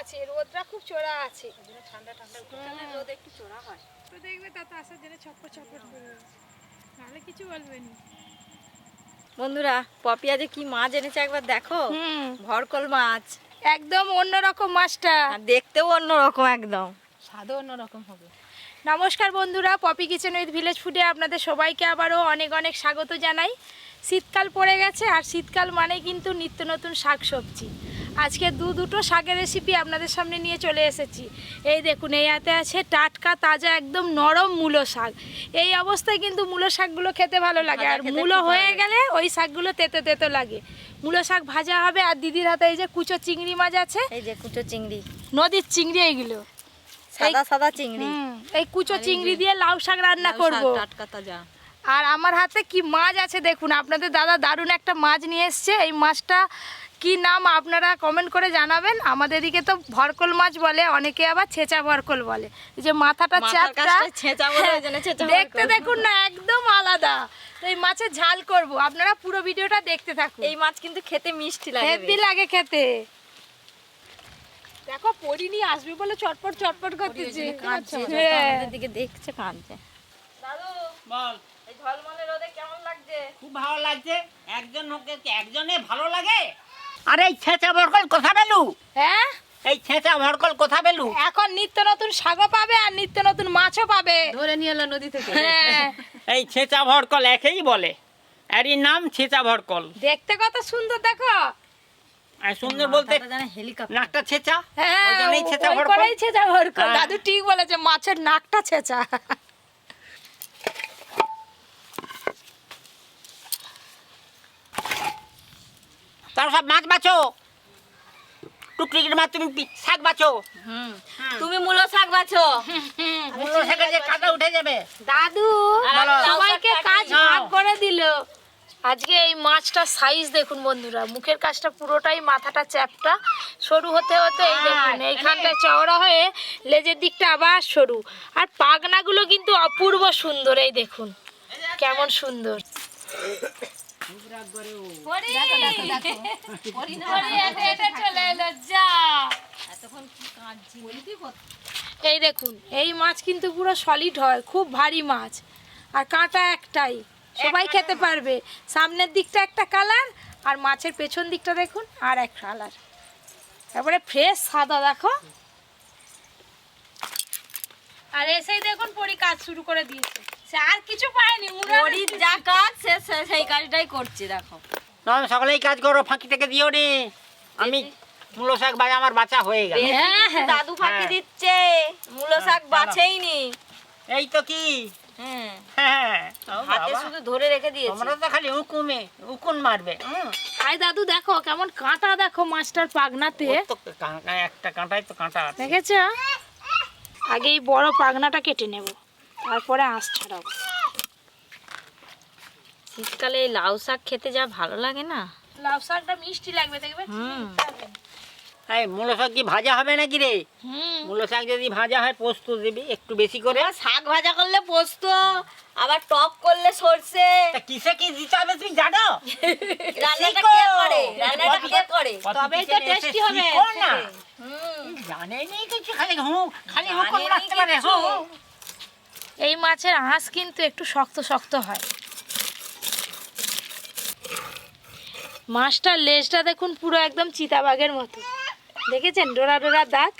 আছে, রোদটা খুব চড়া আছে। ঠান্ডা ঠান্ডা উঠে রোদ একটু চড়া হয়, তো দেখবে তা তো আসার জন্য ছটপট ছটপট করবে, নাহলে কিছু বলবে না। বন্ধুরা পপি আজ কি মাছ এনেছে একবার দেখো। ভরকল মাছ, একদম অন্যরকম মাছটা, আর দেখতেও অন্যরকম, একদম স্বাদও অন্যরকম হবে। নমস্কার বন্ধুরা, পপি কিচেন উইথ ভিলেজ ফুডে আপনাদের সবাইকে আবারও অনেক অনেক স্বাগত জানাই। শীতকাল পড়ে গেছে, আর শীতকাল মানে কিন্তু নিত্য নতুন শাক সবজি। আজকে দুটো শাকের রেসিপি আপনাদের সামনে নিয়ে চলে এসেছি। এই দেখুন, এই হাতে আছে টাটকা তাজা একদম নরম মূলো শাক। এই অবস্থায় কিন্তু মূলো শাকগুলো খেতে ভালো লাগে, আর মূলো হয়ে গেলে ওই শাকগুলো তেতো তেতো লাগে। মূলো শাক ভাজা হবে, আর দিদির হাতে এই যে কুচো চিংড়ি মাছ আছে, এই যে কুচো চিংড়ি, নদীর চিংড়ি এইগুলো, সাদা সাদা চিংড়ি। এই কুচো চিংড়ি দিয়ে লাউ শাক রান্না করব, টাটকা তাজা। আর আমার হাতে কি মাছ আছে দেখুন। আপনাদের দাদা দারুণ একটা মাছ নিয়ে এসছে। এই মাছটা কি নাম আপনারা কমেন্ট করে জানাবেন। আমাদের এদিকে তো ভরকল মাছ বলে, অনেকে আবার ছেঁচা ভরকল বলে। এই যে মাথাটা চ্যাপটা, দেখতে দেখুন না একদম আলাদা। তো এই মাছের ঝাল করব, আপনারা পুরো ভিডিওটা দেখতে থাকুন। এই মাছ কিন্তু খেতে মিষ্টি লাগে, হেভি লাগে খেতে। দেখো পরিনি আসবে বলে চটপট চটপট করতেছে, আমাদের দিকে দেখছে, কাঁদছে। দাদু বল, এই ঝলমলে রোদে কেমন লাগছে? খুব ভালো লাগছে। একজনে ভালো লাগে। আরে এই ছেঁচা ভরকল কোথা পেলু? হ্যাঁ, এই ছেঁচা ভরকল কোথা পেলু? এখন নিত্য নতুন শাকও পাবে, আর নিত্য নতুন মাছও পাবে, ধরে নিয়ে এলো নদী থেকে। হ্যাঁ। এই ছেঁচা ভরকল একেই বলে, এরই নাম ছেঁচা ভরকল। দেখতে কত সুন্দর দেখো। আর সুন্দর বলতে হেলিকপ্টার, নাকটা ছেঁচা, হ্যাঁ, ওই জন্যই ছেঁচা ওই ভরকল। করেই ছেঁচা ভরকল। হ্যাঁ। দাদু ঠিক বলেছে, মাছের নাকটা ছেঁচা। তার সব মাছ বাছো, টুকরির মাছ তুমি শাক বাছো। তুমি মূলো শাক বাছো। মূলো শাকের যে কাঁটা উঠে যাবে। দাদু সবাইকে কাজ ভাগ করে দিল। আজকে এই মাছটা সাইজ দেখুন বন্ধুরা, মুখের কাজটা পুরোটাই, মাথাটা চ্যাপটা সরু হতে হতে এই দেখুন এইখানটা চওড়া হয়ে লেজের দিকটা আবার সরু, আর পাগনাগুলো কিন্তু অপূর্ব সুন্দর। এই দেখুন কেমন সুন্দর। এই দেখুন এই মাছ কিন্তু পুরো সলিড হয়, খুব ভারী মাছ, আর কাঁটা একটাই, সবাই খেতে পারবে। সামনের দিকটা একটা কালার, আর মাছের পেছন দিকটা দেখুন আর এক কালার, তারপরে ফ্রেশ সাদা দেখো। আর এসেই দেখুন পরি কাজ শুরু করে দিয়েছে, সে আর কিছু পায়নি, পরির যা কাজ সেই কাজটাই করছে। দেখো না, সকলেই কাজ করো, ফাঁকি থেকে দিও নি। আমি মূলো শাক ভাজা আমার বাঁচা হয়ে গেল। দাদু ফাঁকি দিচ্ছে, মূলো শাক বাছেইনি। এই তো কি, হ্যাঁ, হ্যাঁ, হাতে শুধু ধরে রেখে দিয়েছে। তোমরা তো খালি উকুন মারবে। আই দাদু দেখো কেমন কাঁটা, দেখো মাছটার পাগনাতে একটা কাঁটাই তো কাঁটা আছে। দেখেছ? আগে এই বড় পাগনাটা কেটে নেব, তারপরে আঁশ ছাড়াবো। শীতকালে এই লাউ শাক খেতে যা ভালো লাগে না। লাউ শাকটা মিষ্টি লাগবে দেখবে। এই মূলো শাক কি ভাজা হবে নাকি রে? মূলো শাক যদি ভাজা হয় পোস্ত দিবি একটু বেশি করে। শাক ভাজা করলে পোস্ত, আবার টক করলে সরষে। তা কিসে কি দিতে হবে তুমি জানো? রান্নাটা কে করে? রান্নাটা কে করে? তবেই তো টেস্টি হবে। না জানেই নেই কিছু, খালি হুকুম রাখতে পারে। এই মাছের আঁশ কিন্তু একটু শক্ত শক্ত হয়। মাছটার লেজটা দেখুন পুরো একদম চিতাবাঘের মতো, দেখেছেন ডোরা ডোরা দাগ।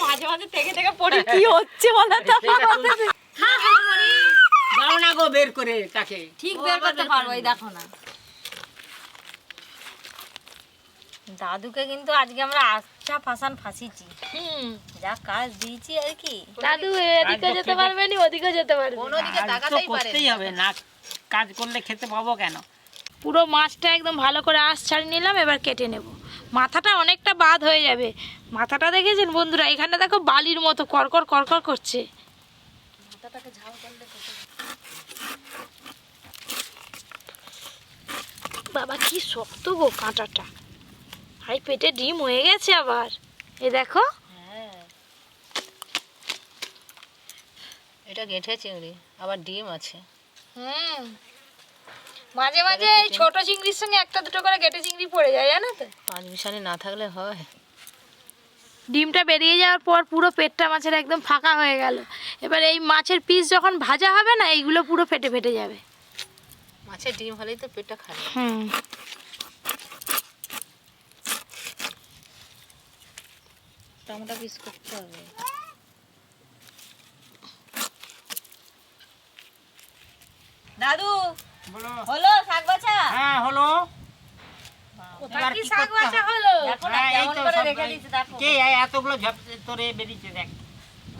মাঝে মাঝে থেকে থেকে পড়ি কি হচ্ছে বলো তো। দাও না গো বের করে তাকে। ঠিক বের করতে পারবো, এই দেখো না। দাদুকে কিন্তু আজকে আমরা আচ্ছা ফাঁসিয়েছি, যা কাজ দিয়েছি আর কি। দাদু এদিকে যেতে পারবে না, ওদিকে যেতে পারবে, কোনোদিকে তাকাতেই পারে করতেই হবে না, কাজ করলে খেতে পাবো কেন। পুরো মাছটা একদম ভালো করে আঁশ ছাড়িয়ে নিলাম, এবার কেটে নেব। মাথাটা অনেকটা বাদ হয়ে যাবে। মাথাটা দেখেছেন বন্ধুরা, এখানে দেখো বালির মতো করকর করকর করছে। মাথাটাকে ঝাল করলে বাবা কি শক্ত গো কাঁটাটা, হাই পেটে ডিম হয়ে গেছে আবার। এই দেখো, হ্যাঁ এটা গেঁঠে চিংড়ি, আবার ডিম আছে। মাঝে মাঝে এই ছোট চিংড়ির সঙ্গে একটা দুটো করে গেটে চিংড়ি পড়ে যায়, জানো তো। পাঁচ মিশালি না থাকলে হয়। ডিমটা বেরিয়ে যাওয়ার পর পুরো পেটটা মাছের একদম ফাঁকা হয়ে গেল। এবার এই মাছের পিস যখন ভাজা হবে না, এইগুলো পুরো ফেটে ফেটে যাবে। মাছের ডিম হলেই তো পেটটা খারাপ। হুম, টমেটো পিস করতে হবে। দাদু বলো। হলো শাক বাছা? হ্যাঁ হলো। কোথায় এবার কি কি শাক করতে বাছা হবে? হলো? দেখো না হ্যাঁ, এই কেমন তো করে সব রেখে দিয়েছে দেখো। কে এই এতগুলো তোরে বেরিয়েছে দেখ।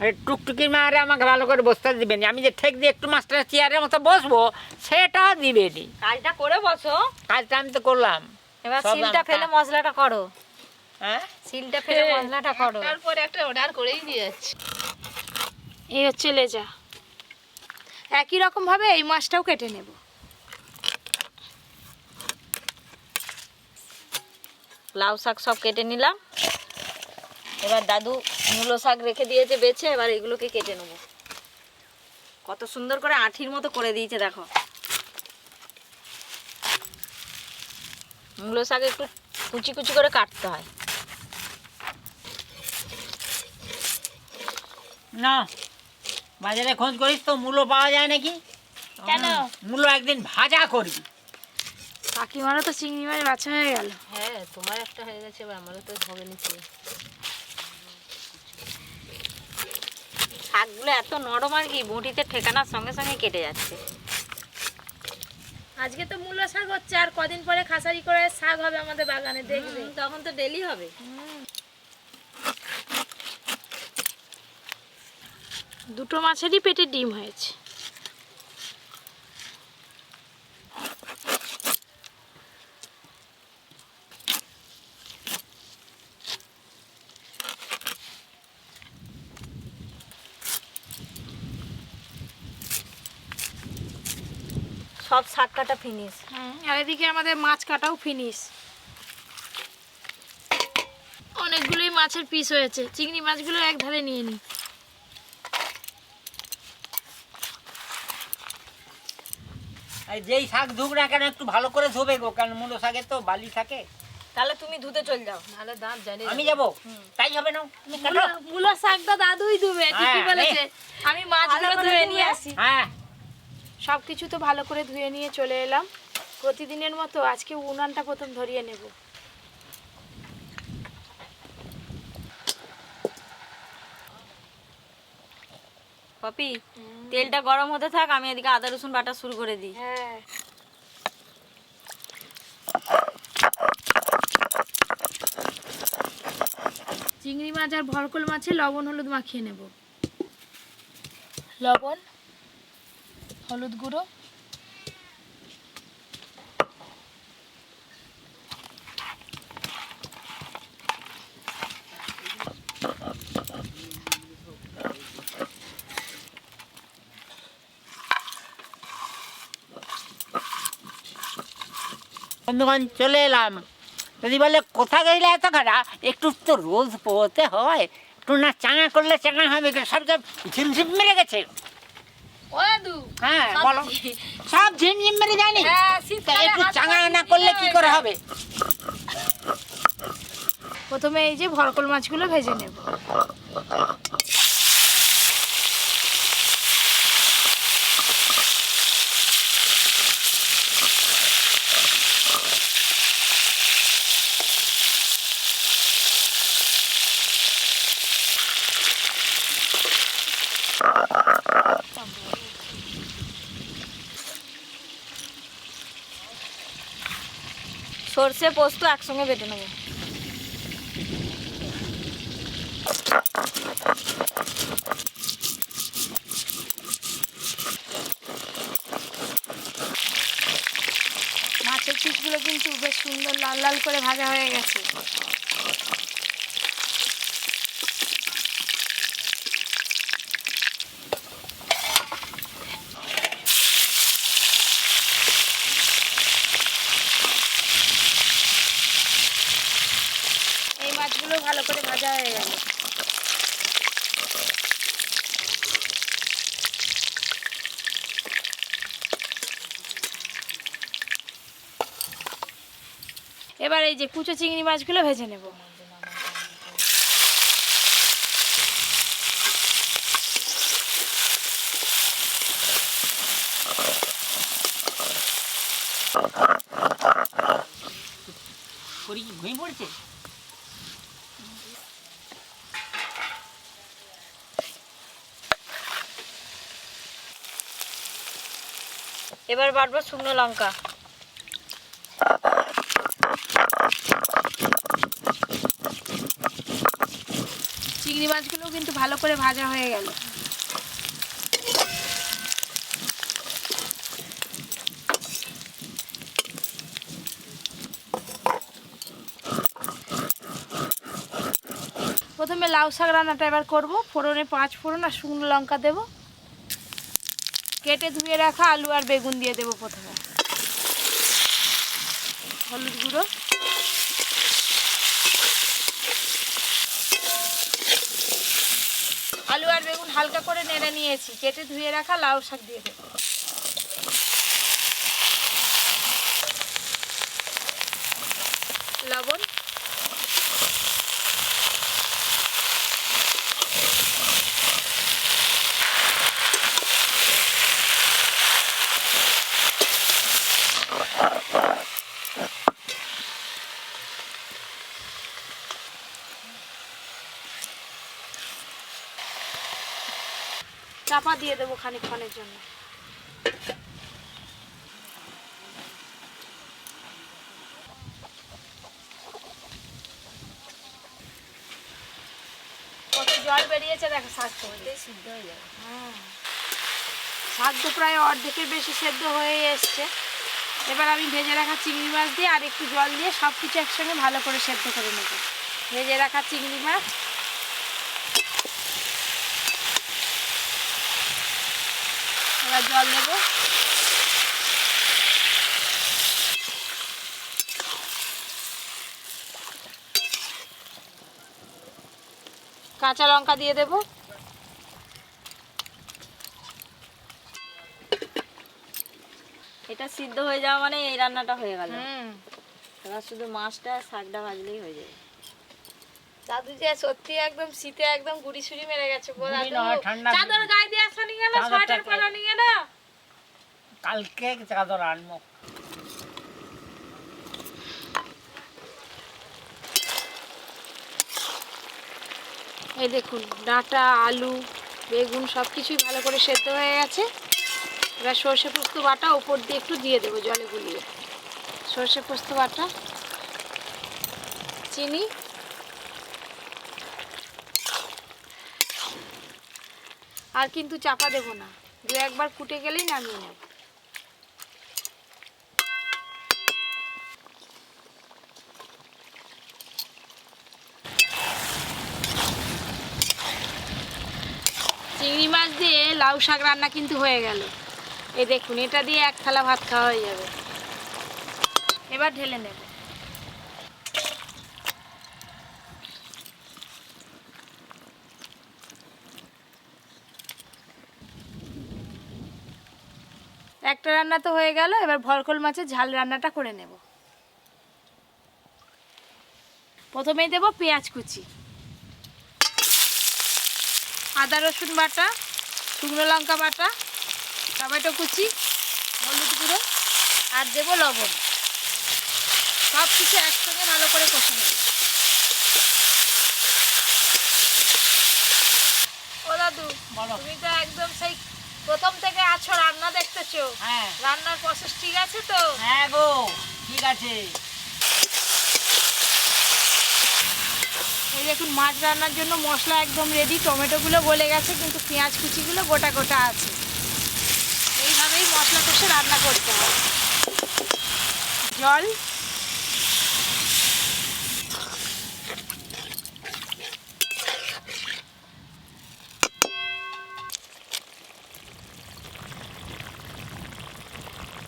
আরে টুকটুকির মারে আমাকে ভালো করে বসতে দিবেন, আমি যে ঠেক দিয়ে একটু মাস্টার চেয়ারের মতো বসবো সেটা দিবেনি। কাজটা করে বসো। কাজটা আমি তো করলাম। এবার সব সিলটা আমি ফেলে মশলাটা করো। হ্যাঁ সিলটা ফেলে মশলাটা করো। তারপরে একটা অর্ডার করেই দিয়ে যাচ্ছে। এই হচ্ছে লেজা। একই রকম ভাবে এই মাছটাও কেটে নেব। লাউ শাক সব কেটে নিলাম। এবার দাদু মূলো শাক রেখে দিয়েছে বেছে, এবার এগুলোকে কেটে নেব। কত সুন্দর করে আঁঠির মতো করে দিয়েছে দেখো। মূলো শাক একটু কুচি কুচি করে কাটতে হয়। না, বাজারে খোঁজ করিস তো মূলো পাওয়া যায় নাকি? কেন? মূলো একদিন ভাজা করবি। কাকিমারও তো চিংড়ি মাছ বাছা হয়ে গেল। হ্যাঁ, তোমার একটা হয়ে গেছে, এবার আমারও তো হবে নিচে। শাকগুলো এত নরম আর কি, বঁটিতে ঠেকানোর সঙ্গে সঙ্গে কেটে যাচ্ছে। আজকে তো মূলো শাক হচ্ছে, আর কদিন পরে খাসারি করে শাক হবে আমাদের বাগানে, দেখবে। তখন তো ডেলি হবে। দুটো মাছেরই পেটে ডিম হয়েছে। সব শাক কাটা ফিনিশ। আর এদিকে আমাদের মাছ কাটাও ফিনিশ। অনেকগুলোই মাছের পিস হয়েছে। চিংড়ি মাছগুলো এক ধারে নিয়ে নিই। আর যেই শাক ধুক না কেন একটু ভালো করে ধোবে গো, কারণ মূলো শাকে তো বালি থাকে। তাহলে তুমি ধুতে চল যাও। নাহলে দাঁত জানি আমি যাবো? তাই হবে না, তুমি কাটো। মূলো শাকটা দাদুই ধুবে, ঠিকই হ্যাঁ, বলেছে। আমি মাছগুলো ধুয়ে নিয়ে আসি। হ্যাঁ সব কিছু তো ভালো করে ধুয়ে নিয়ে চলে এলাম। প্রতিদিনের মতো আজকে উনানটা প্রথম ধরিয়ে নেব। পপি, তেলটা গরম হতে থাক, আমি এদিকে আদা রসুন বাটা শুরু করে দিই। হ্যাঁ, চিংড়ি মাছ আর ভরকল মাছে লবণ হলুদ মাখিয়ে নেব। লবণ, হলুদ গুঁড়ো, বন্ধুগণ চলে এলাম। যদি বলে কোথা গেলে এত খারাপ, একটু তো রোজ পোতে হয়, একটু না চাঙা করলে চাঙা হবে, সব সব ঝিমঝিম মেরে গেছে। ও দাদু। হ্যাঁ বলো, সব ঝিমঝিম মেরে যায়নি? হ্যাঁ, তা শীতকালে একটু হাত চাঙা পা না ভিজে করলে কি হয়ে করে যায়। হবে? প্রথমে এই যে ভরকল মাছগুলো ভেজে নেব। সর্ষে পোস্ত একসঙ্গে বেটে নেবো। মাছের পিসগুলো কিন্তু বেশ সুন্দর লাল লাল করে ভাজা হয়ে গেছে। এই মাছগুলো ভালো করে ভাজা হয়ে গেল। এবার এই যে কুচো চিংড়ি মাছগুলো ভেজে নেব। করি কি ঘুমিয়ে পড়ছে? এবার বাটবো শুকনো লঙ্কা। চিংড়ি মাছগুলো কিন্তু ভালো করে ভাজা হয়ে গেল। প্রথমে লাউ শাক রান্নাটা এবার করব। ফোড়নে 5 ফোড়ন আর শুকনো লঙ্কা দেব। কেটে ধুয়ে রাখা আলু আর বেগুন দিয়ে দেব প্রথমে। হলুদ গুঁড়ো, আলু আর বেগুন হালকা করে নেড়ে নিয়েছি। কেটে ধুয়ে রাখা লাউ শাক দিয়ে দেব। লবণ, চাপা দিয়ে দেবো খানিকক্ষণের জন্য। কত জল বেরিয়েছে দেখো, শাক সিদ্ধ হয়ে যাবে। শাক তো প্রায় অর্ধেকের বেশি সেদ্ধ হয়ে এসছে। এবার আমি ভেজে রাখা চিংড়ি মাছ দিয়ে আর একটু জল দিয়ে সব কিছু একসঙ্গে ভালো করে সেদ্ধ করে নেব। ভেজে রাখা চিংড়ি মাছ, এবার জল দেব। কাঁচা লঙ্কা দিয়ে দেব। এটা সিদ্ধ হয়ে যাওয়া মানে এই রান্নাটা হয়ে গেল। এবার শুধু মাছটা আর শাকটা ভাজলেই হয়ে যাবে। দাদু যে সত্যি একদম শীতে একদম গুড়ি সুড়ি মেরে গেছে। গুড়ি নয়, ঠান্ডা চাদর গায়ে দিয়ে আসা নিয়ে গেল, চাদরটা সোয়েটার পরা নিয়ে গেল। কালকে চাদর আনবো। এই দেখুন, ডাঁটা, আলু, বেগুন সব কিছুই ভালো করে সেদ্ধ হয়ে গেছে। এবার সর্ষে পোস্ত বাটা উপর দিয়ে একটু দিয়ে দেবো জলে গুলিয়ে। সর্ষে পোস্ত বাটা, চিনি, আর কিন্তু চাপা দেবো না, 2-1 বার ফুটে গেলেই নামিয়ে নেব। চিংড়ি মাছ দিয়ে লাউ শাক রান্না কিন্তু হয়ে গেল। এই দেখুন, এটা দিয়ে 1 থালা ভাত খাওয়া হয়ে যাবে। এবার ঢেলে নেব। একটা রান্না তো হয়ে গেল। এবার ভরকল মাছের ঝাল রান্নাটা করে নেব। প্রথমেই দেব পেঁয়াজ কুচি, আদা রসুন বাটা, শুকনো লঙ্কা বাটা, টমেটো কুচি, হলুদ গুঁড়ো আর দেব লবণ। সব কিছু একসঙ্গে ভালো করে কষে নেব। ও দাদু, তুমি তো একদম সেই প্রথম থেকে আছো, রান্না দেখতেছো। হ্যাঁ রান্নার প্রসেস ঠিক আছে তো? হ্যাঁ গো, ঠিক আছে। এই দেখুন, মাছ রান্নার জন্য মশলা একদম রেডি। টমেটোগুলো গলে গেছে কিন্তু পেঁয়াজ কুচিগুলো গোটা গোটা আছে। এইভাবেই মশলা কষে রান্না করতে হবে। জল,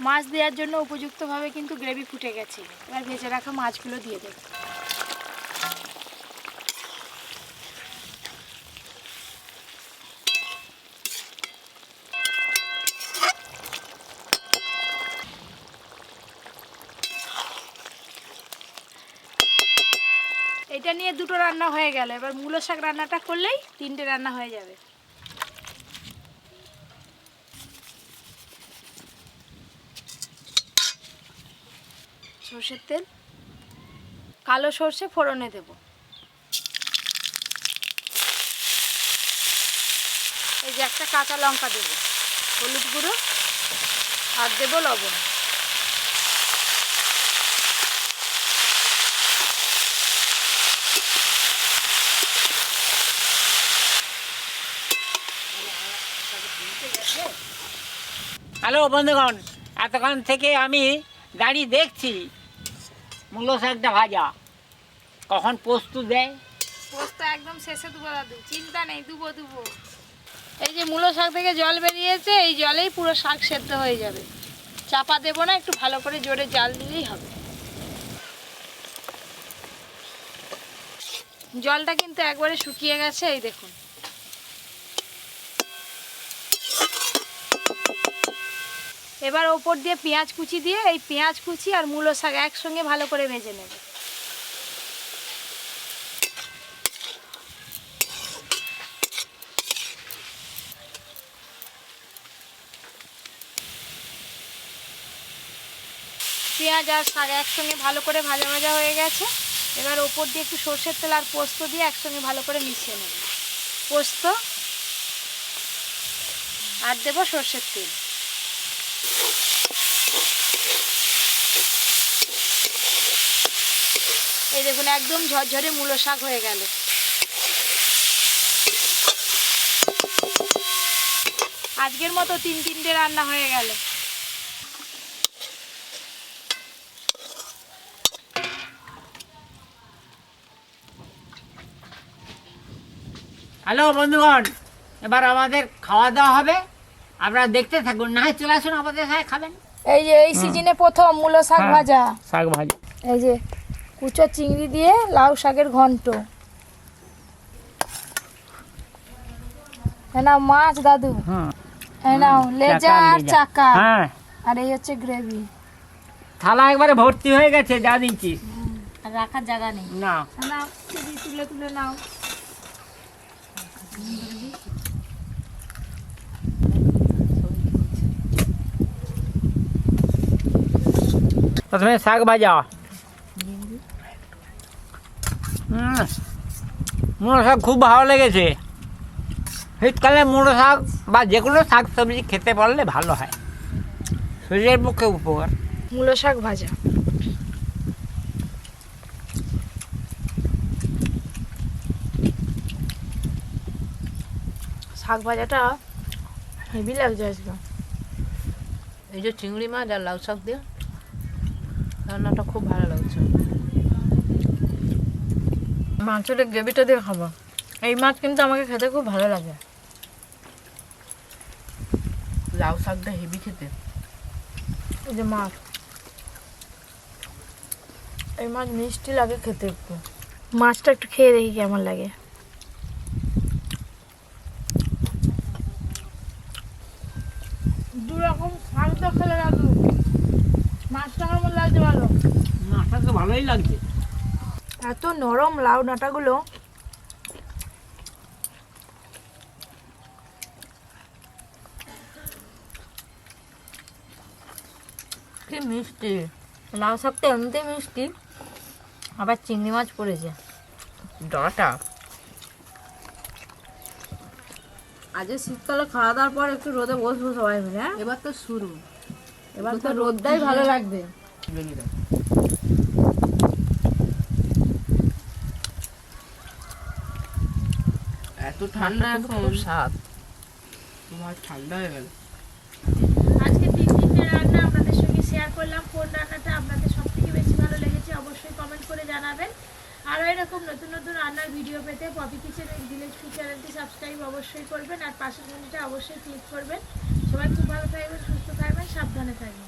মাছ দেওয়ার জন্য উপযুক্তভাবে কিন্তু গ্রেভি ফুটে গেছে। এবার ভেজে রাখা মাছগুলো দিয়ে দেব। এটা নিয়ে 2টো রান্না হয়ে গেল। এবার মূলো শাক রান্নাটা করলেই 3টে রান্না হয়ে যাবে। সর্ষের তেল, কালো সর্ষে ফোড়নে দেব। এই যে একটা কাঁচা লঙ্কা দেব, হলুদ গুঁড়ো আর দেব লবণ। হ্যালো বন্ধুগণ, এতক্ষণ থেকে আমি দাঁড়িয়ে দেখছি মূলো শাকটা ভাজা, কখন পোস্ত দেয়। পোস্ত একদম শেষে দেবো দাদু, চিন্তা নেই, দেবো। এই যে মূলো শাক থেকে জল বেরিয়েছে, এই জলেই পুরো শাক সেদ্ধ হয়ে যাবে। চাপা দেবো না, একটু ভালো করে জোরে জাল দিলেই হবে। জলটা কিন্তু একবারে শুকিয়ে গেছে, এই দেখুন। এবার ওপর দিয়ে পেঁয়াজ কুচি দিয়ে এই পেঁয়াজ কুচি আর মূলো শাক একসঙ্গে ভালো করে ভেজে নেব। পেঁয়াজ আর শাক একসঙ্গে ভালো করে ভাজা ভাজা হয়ে গেছে। এবার ওপর দিয়ে একটু সর্ষের তেল আর পোস্ত দিয়ে একসঙ্গে ভালো করে মিশিয়ে নেব। পোস্ত আর দেবো সর্ষের তেল। এই দেখুন একদম ঝরঝরে মূলো শাক হয়ে গেল। আজকের মতো 3-3টে রান্না হয়ে গেল। হ্যালো বন্ধুগণ, এবার আমাদের খাওয়া দাওয়া হবে, আপনারা দেখতে থাকুন, না হয় চলে আসুন আমাদের সাথে খাবেন। এই যে এই সিজনে প্রথম মূলো শাক ভাজা, শাক ভাজা, এই যে কুচো চিংড়ি দিয়ে লাউ শাকের ঘন্ট, নাও মাছ দাদু, নাও লেজা আর চাকা, আর এই হচ্ছে গ্রেভি। থালা একবারে ভর্তি হয়ে গেছে, যা দিচ্ছি আর রাখার জায়গা নেই। না, নাও তুলে তুলে নাও। প্রথমে শাক ভাজা। মুলো শাক খুব ভালো লেগেছে। শীতকালে মুলো শাক বা যে কোনো শাক সবজি খেতে পারলে ভালো হয়, শরীরের পক্ষে উপকার। মূলো শাক ভাজা, শাক ভাজাটা হেভি লাগছে আজকে। এই যে চিংড়ি মাছ আর লাউ শাক দিয়ে রান্নাটা খুব ভালো লাগছে। মাছের গ্রেভিটা দিয়ে খাবো। এই মাছ কিন্তু আমাকে খেতে খুব ভালো লাগে। লাউ শাকটা হেভি খেতে। এই যে মাছ, এই মাছ মিষ্টি লাগে খেতে একটু। মাছটা একটু খেয়ে দেখি কেমন লাগে। দুরকম শাক তো খেলে রাখু, মাছটা কেমন লাগছে ভালো? মাছটা তো ভালোই লাগছে। এত নরম লাউ ডাঁটাগুলো, কি মিষ্টি লাউ শাকটা, এমনিতেই মিষ্টি, আবার চিংড়ি মাছ পড়েছে ডাঁটা। আজ শীতকালে খাওয়া দাওয়ার পর একটু রোদে বসবো সবাই মিলে। এবার তো শুরু, এবার তো রোদটাই ভালো লাগবে। এত ঠান্ডা এখন খুব স্বাদ, তোমার ঠান্ডা হয়ে গেল। আজকে 3-3টে রান্না আপনাদের সঙ্গে শেয়ার করলাম। কোন রান্নাটা আপনাদের সব থেকে বেশি ভালো লেগেছে অবশ্যই কমেন্ট করে জানাবেন। আরও এরকম নতুন নতুন রান্নার ভিডিও পেতে Poppy Kitchen with village food চ্যানেলটি সাবস্ক্রাইব অবশ্যই করবেন, আর পাশের ঘন্টিটা অবশ্যই ক্লিক করবেন। সবাই খুব ভালো থাকবেন, সুস্থ থাকবেন, সাবধানে থাকবেন।